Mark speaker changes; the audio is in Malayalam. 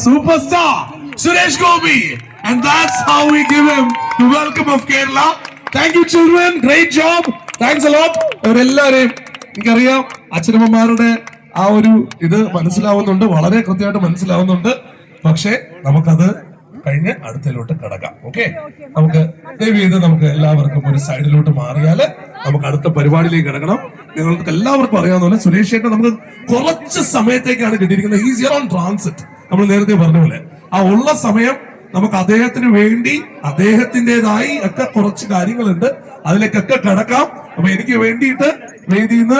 Speaker 1: superstar Suresh Gopi, and that's how we give him the welcome of Kerala. Thank you children, great job, thanks a lot. അവരെല്ലാരെയും എനിക്കറിയാം അച്ഛനമ്മമാരുടെ ആ ഒരു ഇത് മനസ്സിലാവുന്നുണ്ട്, വളരെ കൃത്യമായിട്ട് മനസ്സിലാവുന്നുണ്ട്. പക്ഷെ നമുക്കത് കഴിഞ്ഞ് അടുത്തതിലോട്ട് കിടക്കാം. ഓക്കെ, നമുക്ക് ദയവ് ചെയ്ത് നമുക്ക് എല്ലാവർക്കും ഒരു സൈഡിലോട്ട് മാറിയാല് നമുക്ക് അടുത്ത പരിപാടിയിലേക്ക് കിടക്കണം. നിങ്ങൾക്ക് എല്ലാവർക്കും അറിയാവുന്ന പോലെ സുരേഷ് ചേട്ടൻ നമുക്ക് കുറച്ച് സമയത്തേക്കാണ് കിട്ടിയിരിക്കുന്നത്. Is here on transit. നമ്മൾ നേരത്തെ പറഞ്ഞ പോലെ ആ ഉള്ള സമയം നമുക്ക് അദ്ദേഹത്തിന് വേണ്ടി അദ്ദേഹത്തിൻ്റെതായി ഒക്കെ കുറച്ച് കാര്യങ്ങളുണ്ട്, അതിലേക്കൊക്കെ കിടക്കാം. അപ്പൊ എനിക്ക് വേണ്ടിയിട്ട് വേദിയിൽ നിന്ന്